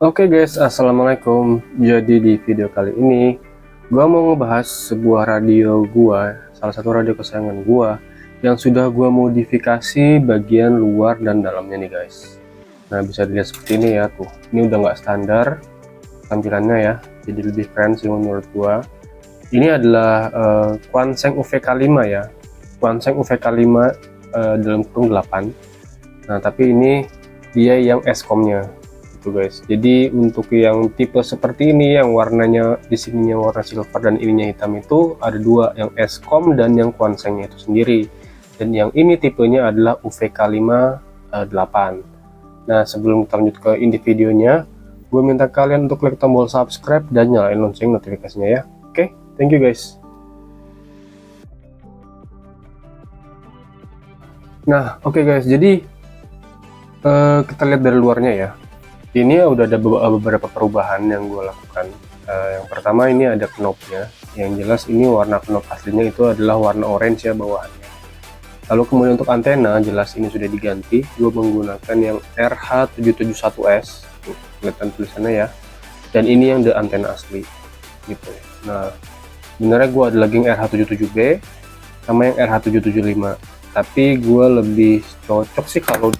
Oke guys, assalamualaikum. Jadi di video kali ini, gua mau ngebahas sebuah radio gua, salah satu radio kesayangan gua, yang sudah gua modifikasi bagian luar dan dalamnya nih guys. Nah bisa dilihat seperti ini ya tuh. Ini udah nggak standar tampilannya ya, jadi lebih keren sih menurut gua. Ini adalah Quanseng UVK5 ya, Quanseng UVK5 dalam kurung 8. Nah tapi ini dia yang Escom-nya guys. Jadi untuk yang tipe seperti ini yang warnanya di sininya warna silver dan ininya hitam itu ada dua, yang Escom dan yang Quanseng itu sendiri. Dan yang ini tipenya adalah UVK5 8. Nah sebelum kita lanjut ke inti videonya, gue minta kalian untuk klik tombol subscribe dan nyalain lonceng notifikasinya ya. Oke, thank you guys. Nah oke guys, jadi kita lihat dari luarnya ya. Ini udah ada beberapa perubahan yang gue lakukan. Yang pertama ini ada knopnya, yang jelas ini warna knop aslinya itu adalah warna orange ya bawahannya. Lalu kemudian untuk antena, jelas ini sudah diganti. Gue menggunakan yang RH771S, tuh, kelihatan tulisannya ya. Dan ini yang the antena asli, gitu. Nah, sebenarnya gue ada lagi yang RH77B sama yang RH775. Tapi gue lebih cocok sih kalau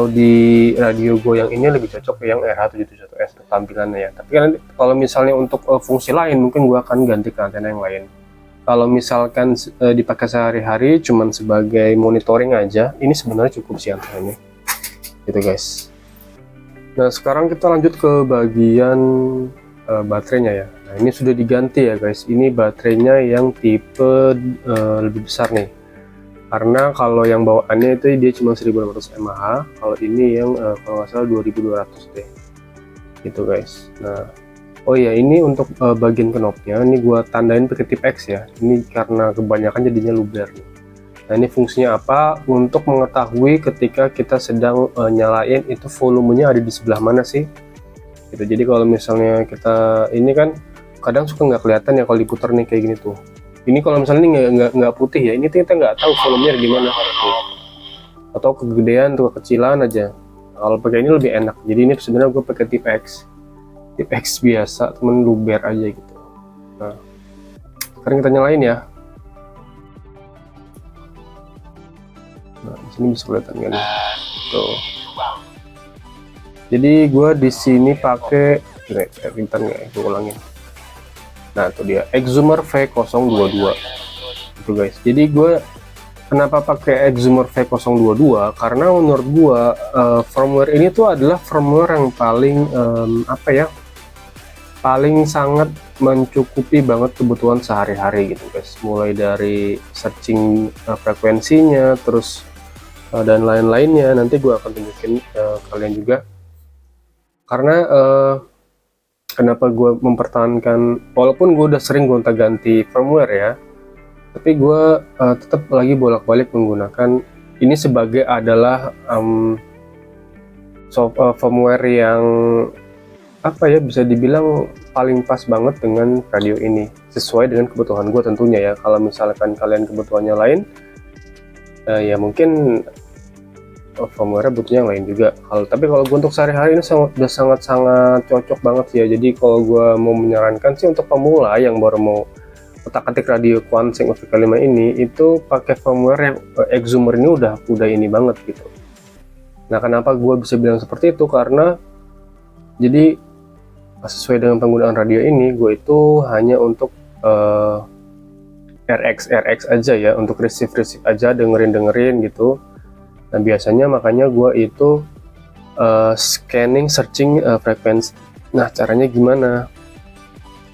di radio gue yang ini lebih cocok yang RH771S tampilannya ya. Tapi kan kalau misalnya untuk fungsi lain mungkin gue akan ganti ke antena yang lain. Kalau misalkan dipakai sehari-hari cuman sebagai monitoring aja, ini sebenarnya cukup sih antenanya. Gitu guys. Nah sekarang kita lanjut ke bagian baterainya ya. Nah ini sudah diganti ya guys. Ini baterainya yang tipe lebih besar nih. Karena kalau yang bawaannya itu dia cuma 1600 mAh, kalau ini yang kalau nggak salah 2200 deh gitu guys. Nah oh ya, ini untuk bagian knopnya ini gua tandain pakai tip X ya, ini karena kebanyakan jadinya luber nih. Nah ini fungsinya apa? Untuk mengetahui ketika kita sedang nyalain itu volumenya ada di sebelah mana sih gitu. Jadi kalau misalnya kita ini kan kadang suka nggak kelihatan ya kalau diputar nih kayak gini tuh. Ini kalau misalnya ini nggak putih ya, ini kita nggak tahu volumenya di mana atau kegedean atau kekecilan aja. Kalau pakai ini lebih enak. Jadi ini sebenarnya gue pakai tip X biasa, temen luber aja gitu. Nah sekarang kita nyalain ya. Nah di sini bisa kelihatan kan tuh. Jadi gue di sini pakai pintar nggak, gue ulangin. Nah itu dia Exumer V022 itu guys. Jadi gue kenapa pakai Exumer V022, karena menurut gue firmware ini tuh adalah firmware yang paling apa ya, paling sangat mencukupi banget kebutuhan sehari-hari gitu guys. Mulai dari searching frekuensinya terus dan lain-lainnya, nanti gue akan tunjukin kalian juga. Karena kenapa gue mempertahankan, walaupun gue udah sering gonta-ganti firmware ya, tapi gue tetap lagi bolak-balik menggunakan ini sebagai adalah firmware yang apa ya, bisa dibilang paling pas banget dengan radio ini, sesuai dengan kebutuhan gue tentunya ya. Kalau misalkan kalian kebutuhannya lain, ya mungkin firmware butuhnya yang lain juga. Tapi kalau gue untuk sehari-hari ini udah sangat-sangat cocok banget sih ya. Jadi kalau gue mau menyarankan sih untuk pemula yang baru mau otak-atik radio Quanseng UVK5 ini, itu pakai firmware yang Exumer ini udah ini banget gitu. Nah kenapa gue bisa bilang seperti itu, karena jadi sesuai dengan penggunaan radio ini, gue itu hanya untuk RX aja ya, untuk receive aja, dengerin gitu. Nah biasanya makanya gue itu scanning, searching frekuensi. Nah caranya gimana?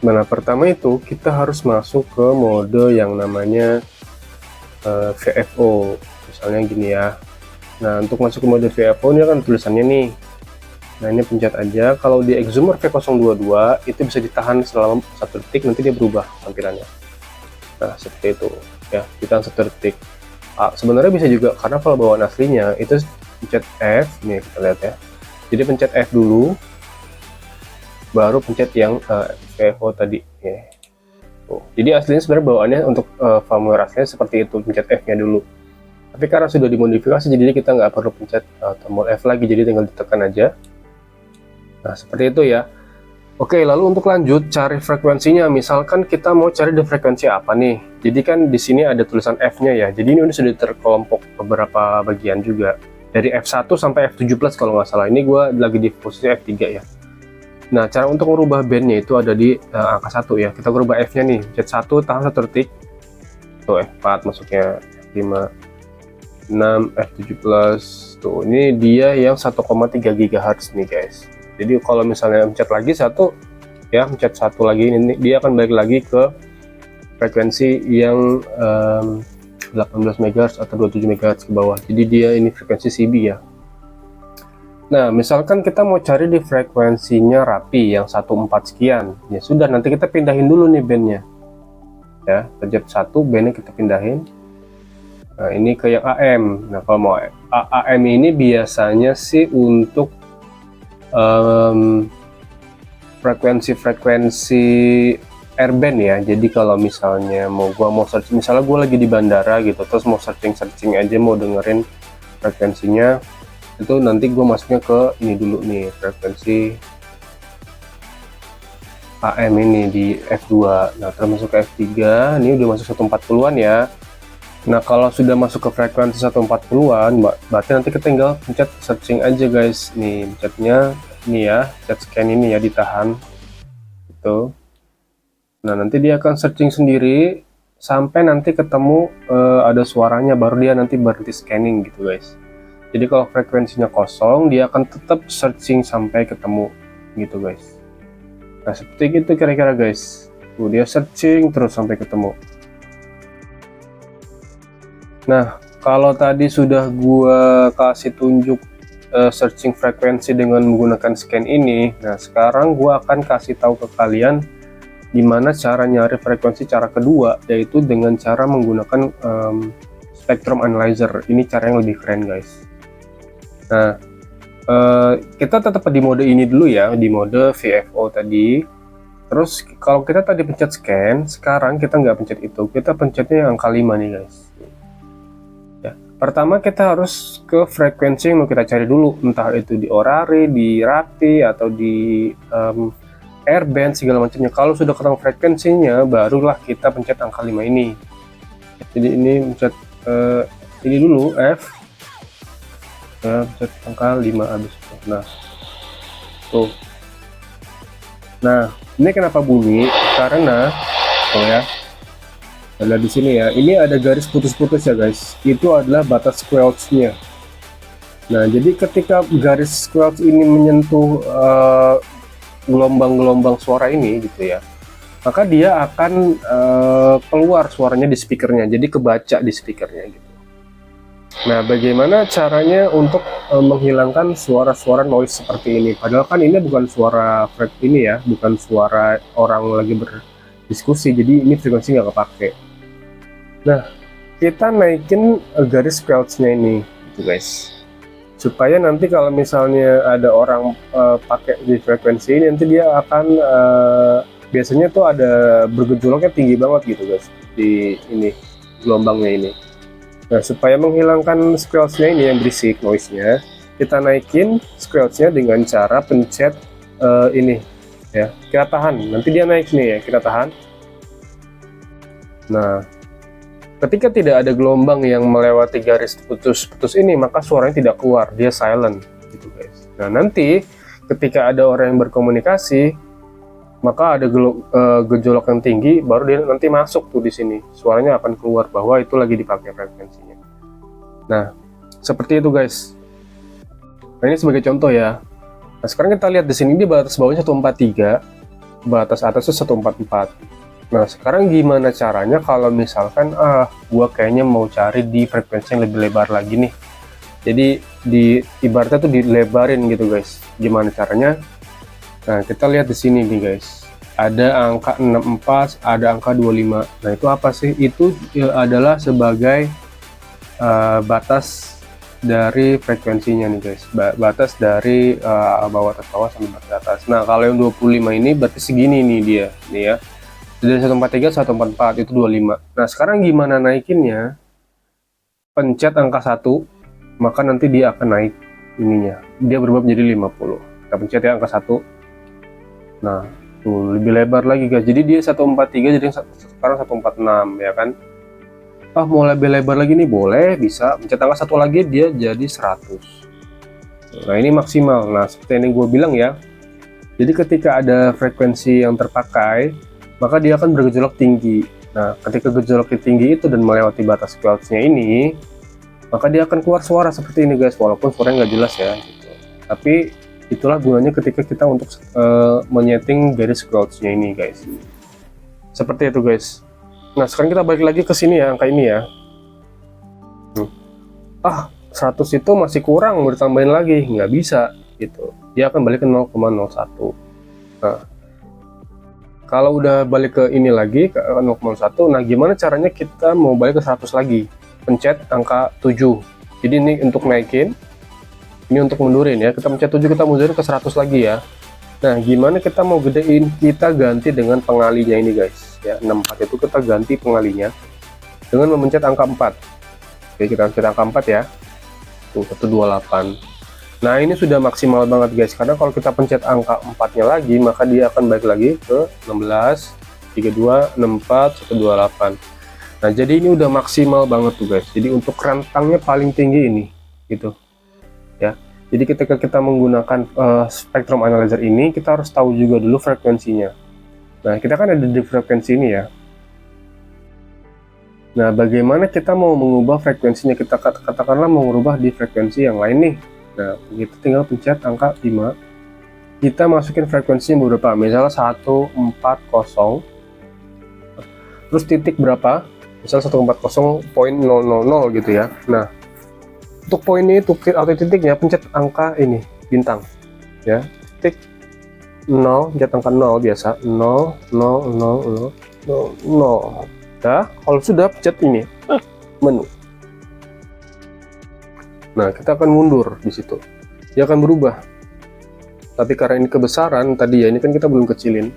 Nah pertama itu kita harus masuk ke mode yang namanya VFO, misalnya gini ya. Nah untuk masuk ke mode VFO ini kan tulisannya nih. Nah ini pencet aja. Kalau di Exumer V022 itu bisa ditahan selama 1 detik, nanti dia berubah tampilannya. Nah seperti itu ya, ditahan 1 detik. Sebenarnya bisa juga, karena kalau bawaan aslinya itu pencet F nih, kita lihat ya. Jadi pencet F dulu, baru pencet yang VFO tadi ya. Jadi aslinya sebenarnya bawaannya untuk firmware aslinya seperti itu, pencet F nya dulu. Tapi karena sudah dimodifikasi, jadi kita nggak perlu pencet tombol F lagi, jadi tinggal ditekan aja. Nah, seperti itu ya. Oke, lalu untuk lanjut cari frekuensinya, misalkan kita mau cari di frekuensi apa nih. Jadi kan di sini ada tulisan F-nya ya. Jadi ini sudah terkelompok beberapa bagian juga. Dari F1 sampai F17 kalau nggak salah. Ini gue lagi di posisi F3 ya. Nah, cara untuk merubah bandnya itu ada di angka 1 ya. Kita merubah F-nya nih. Z1 tahan 1 detik. Tuh F4 masuknya, F5, 6, F17. Tuh, ini dia yang 1,3 GHz nih guys. Jadi kalau misalnya mencet lagi satu ya, mencet satu lagi, ini dia akan balik lagi ke frekuensi yang 18 MHz atau 27 MHz ke bawah. Jadi dia ini frekuensi CB ya. Nah, misalkan kita mau cari di frekuensinya rapi yang 14 sekian. Ya sudah, nanti kita pindahin dulu nih bandnya. Ya, pencet satu, bandnya kita pindahin. Nah, ini ke yang AM. Nah, kalau mau AM ini biasanya sih untuk frekuensi airband ya. Jadi kalau misalnya gua mau search, misalnya gua lagi di bandara gitu, terus mau searching aja, mau dengerin frekuensinya, itu nanti gua masuknya ke ini dulu nih, frekuensi AM ini di F2. Nah, termasuk ke F3, ini udah masuk 140-an ya. Nah, kalau sudah masuk ke frekuensi 140-an, berarti nanti kita tinggal pencet searching aja guys. Nih, pencetnya ini ya, pencet scan ini ya, ditahan. Gitu. Nah, nanti dia akan searching sendiri sampai nanti ketemu ada suaranya, baru dia nanti berhenti scanning gitu guys. Jadi kalau frekuensinya kosong, dia akan tetap searching sampai ketemu gitu guys. Nah, seperti itu kira-kira guys. Tuh, dia searching terus sampai ketemu. Nah, kalau tadi sudah gua kasih tunjuk searching frekuensi dengan menggunakan scan ini, nah sekarang gua akan kasih tahu ke kalian gimana cara nyari frekuensi cara kedua, yaitu dengan cara menggunakan spectrum analyzer. Ini cara yang lebih keren guys. Nah, kita tetap di mode ini dulu ya, di mode VFO tadi. Terus kalau kita tadi pencet scan, sekarang kita nggak pencet itu, kita pencetnya yang angka 5 nih guys. Pertama kita harus ke frekuensi yang mau kita cari dulu, entah itu di Orari, di Rapi, atau di airband segala macamnya. Kalau sudah ketemu frekuensinya, barulah kita pencet angka 5 ini. Jadi ini pencet ini dulu F, ya, pencet angka 5 habis itu. Nah, tuh. Nah, ini kenapa bunyi? Karena ya. Nah, di sini ya, ini ada garis putus-putus ya guys. Itu adalah batas squelch-nya. Nah, jadi ketika garis squelch ini menyentuh gelombang-gelombang suara ini gitu ya, maka dia akan keluar suaranya di speakernya, jadi kebaca di speakernya gitu. Nah, bagaimana caranya untuk menghilangkan suara-suara noise seperti ini? Padahal kan ini bukan suara ini ya, bukan suara orang lagi berdiskusi, jadi ini frekuensi nggak kepake. Nah, kita naikin garis squelch-nya ini gitu guys, supaya nanti kalau misalnya ada orang pakai di frekuensi ini, nanti dia akan biasanya tuh ada bergejolaknya tinggi banget gitu guys di ini gelombangnya ini. Nah, supaya menghilangkan squelch-nya ini yang berisik noise-nya, kita naikin squelch-nya dengan cara pencet ini ya, kita tahan, nanti dia naik nih ya, kita tahan. Nah, ketika tidak ada gelombang yang melewati garis putus-putus ini, maka suaranya tidak keluar, dia silent gitu guys. Nah, nanti ketika ada orang yang berkomunikasi, maka ada gejolak yang tinggi, baru dia nanti masuk tuh di sini, suaranya akan keluar bahwa itu lagi dipakai frekuensinya. Nah, seperti itu guys. Nah, ini sebagai contoh ya. Nah, sekarang kita lihat di sini, di batas bawahnya 143, batas atasnya 144. Nah, sekarang gimana caranya kalau misalkan gua kayaknya mau cari di frekuensi yang lebih lebar lagi nih. Jadi ibaratnya tuh dilebarin gitu guys. Gimana caranya? Nah, kita lihat di sini nih guys. Ada angka 64, ada angka 25. Nah, itu apa sih? Itu adalah sebagai batas dari frekuensinya nih guys. Batas dari bawah atas bawah sampai batas atas. Nah, kalau yang 25 ini berarti segini nih dia, nih ya. Dari 143, 144 itu 25. Nah, sekarang gimana naikinnya? Pencet angka 1, maka nanti dia akan naik ininya. Dia berubah menjadi 50. kita pencet ya angka 1. Nah tuh lebih lebar lagi guys, jadi dia 143 jadi sekarang 146 ya kan. Mau lebih lebar lagi nih, boleh, bisa pencet angka 1 lagi dia jadi 100. Nah ini maksimal. Nah seperti yang gue bilang ya, jadi ketika ada frekuensi yang terpakai maka dia akan bergejolak tinggi. Nah ketika gejolaknya tinggi itu dan melewati batas squelch-nya ini, maka dia akan keluar suara seperti ini guys, walaupun suaranya nggak jelas ya gitu. Tapi itulah gunanya ketika kita untuk menyeting garis squelch-nya ini guys, seperti itu guys. Nah sekarang kita balik lagi ke sini ya, angka ini ya. 100 itu masih kurang, mau ditambahin lagi nggak bisa gitu, dia akan balik ke 0,01. Nah kalau udah balik ke ini lagi ke 0,1, nah gimana caranya kita mau balik ke 100 lagi? Pencet angka 7. Jadi ini untuk naikin, ini untuk mundurin ya. Kita pencet 7, kita mundurin ke 100 lagi ya. Nah gimana kita mau gedein? Kita ganti dengan pengalinya ini guys ya. 64 itu kita ganti pengalinya dengan memencet angka 4. Oke, kita pencet angka 4 ya. Tuh 128. Nah ini sudah maksimal banget guys, karena kalau kita pencet angka 4 nya lagi maka dia akan balik lagi ke 16, 32, 64, 128. Nah jadi ini udah maksimal banget tuh guys. Jadi untuk rentangnya paling tinggi ini gitu ya. Jadi ketika kita menggunakan spectrum analyzer ini, kita harus tahu juga dulu frekuensinya. Nah kita kan ada di frekuensi ini ya. Nah bagaimana kita mau mengubah frekuensinya? Kita katakanlah mau mengubah di frekuensi yang lain nih. Nah kita tinggal pencet angka 5, kita masukin frekuensinya beberapa, misalnya 140, terus titik berapa, misal 140.000 gitu ya. Nah untuk poinnya itu atau titiknya pencet angka ini bintang ya, titik 0, pencet angka 0 biasa, 0 0 0 0 0. Nah kalau sudah pencet ini menu. Nah kita akan mundur di situ, dia akan berubah. Tapi karena ini kebesaran tadi ya, ini kan kita belum kecilin,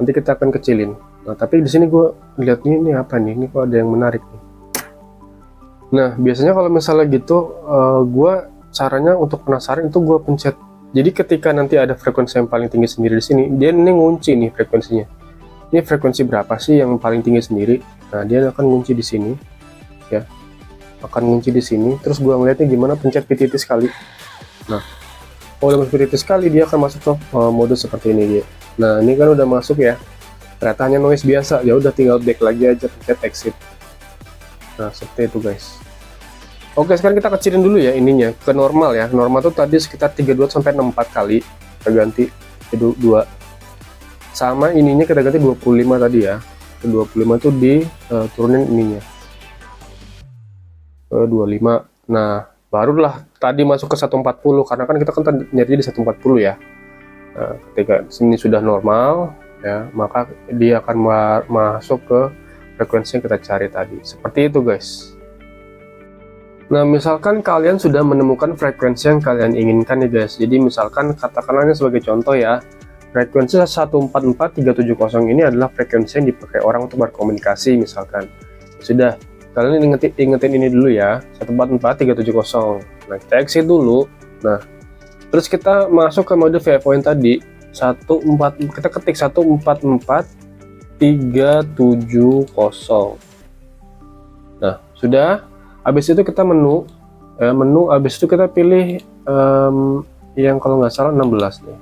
nanti kita akan kecilin. Nah tapi di sini gue lihat ini apa nih, ini kok ada yang menarik nih. Nah biasanya kalau misalnya gitu gue caranya untuk penasaran itu gue pencet. Jadi ketika nanti ada frekuensi yang paling tinggi sendiri di sini, dia ini ngunci nih frekuensinya. Ini frekuensi berapa sih yang paling tinggi sendiri? Nah dia akan ngunci di sini ya, akan ngunci di sini. Terus gue ngeliatnya gimana, pencet PTT sekali. Nah kalau udah masuk PTT sekali dia akan masuk ke mode seperti ini dia. Nah ini kan udah masuk ya, ternyata hanya noise biasa, ya udah tinggal back lagi aja, pencet exit. Nah seperti itu guys. Oke sekarang kita kecilin dulu ya ininya ke normal ya. Normal tuh tadi sekitar 32 sampai 64 kali, kita ganti ke 2. Sama ininya kita ganti 25 tadi ya, ke 25 tuh diturunin ininya ke 25. Nah barulah tadi masuk ke 140, karena kan kita kan nyari di 140 ya. Nah ketika sini sudah normal ya, maka dia akan masuk ke frekuensi yang kita cari tadi. Seperti itu guys. Nah misalkan kalian sudah menemukan frekuensi yang kalian inginkan nih guys. Jadi misalkan katakanlah ini sebagai contoh ya, frekuensi 144370 ini adalah frekuensi yang dipakai orang untuk berkomunikasi misalkan. Sudah, kalian ingetin ini dulu ya, 144370. Nah kita exit dulu. Nah terus kita masuk ke mode VFO yang tadi 14, kita ketik 144370. Nah sudah. Habis itu kita menu, habis itu kita pilih yang kalau nggak salah 16 nih,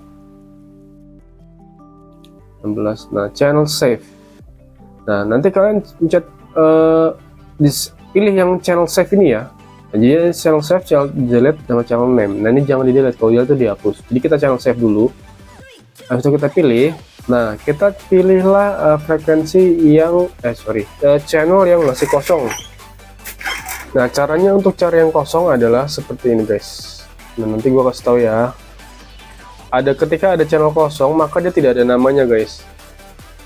16. Nah channel save. Nah nanti kalian pencet pilih yang channel save ini ya. Jadi channel save, channel delete, sama channel name. Nah ini jangan di delete, kalau delete itu dihapus. Jadi kita channel save dulu. Habis itu kita pilih. Nah kita pilihlah frekuensi yang channel yang masih kosong. Nah caranya untuk cari yang kosong adalah seperti ini guys. Nah nanti gua kasih tahu ya. Ketika ada channel kosong maka dia tidak ada namanya guys.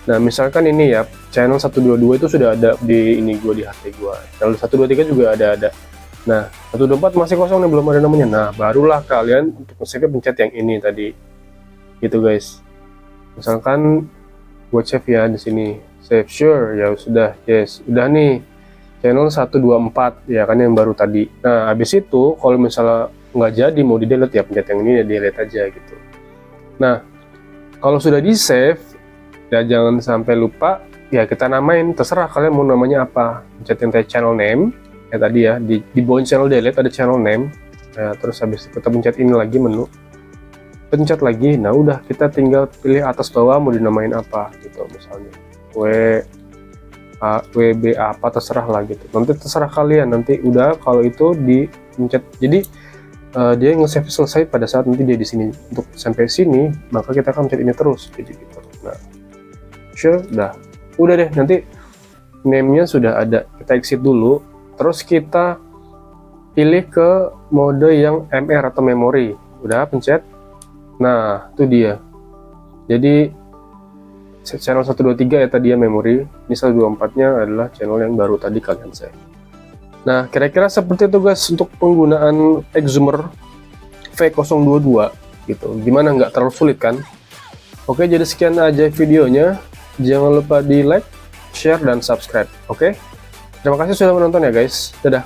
Nah misalkan ini ya, channel 122 itu sudah ada di ini gua, di HP gua. Channel 123 juga ada. Nah 124 masih kosong nih, belum ada namanya. Nah barulah kalian untuk save pencet yang ini tadi. Gitu guys. Misalkan gua save ya di sini. Save sure, ya sudah, yes, udah nih. Channel 124 ya kan yang baru tadi. Nah habis itu kalau misalnya nggak jadi mau di delete, ya pencet yang ini ya delete aja gitu. Nah, kalau sudah di save ya jangan sampai lupa ya, kita namain, terserah kalian mau namanya apa. Pencet yang tadi channel name ya tadi ya, di bawah channel delete ada channel name ya, terus habis itu kita pencet ini lagi, menu pencet lagi. Nah udah, kita tinggal pilih atas bawah mau dinamain apa gitu, misalnya WB apa, terserah lah gitu, nanti terserah kalian. Nanti udah kalau itu dipencet, jadi dia nge-save selesai pada saat nanti dia di sini. Untuk sampai sini maka kita akan pencet ini terus, jadi gitu. Nah sure, udah deh, nanti name-nya sudah ada. Kita exit dulu, terus kita pilih ke mode yang MR atau memori, udah pencet. Nah itu dia, jadi channel 123 ya tadi ya memori, misal 24 nya adalah channel yang baru tadi kalian save. Nah kira-kira seperti itu guys untuk penggunaan Exzoomer V022 gitu. Gimana, nggak terlalu sulit kan? Oke, jadi sekian aja videonya. Jangan lupa di like, share, dan subscribe. Oke, terima kasih sudah menonton ya guys. Dadah.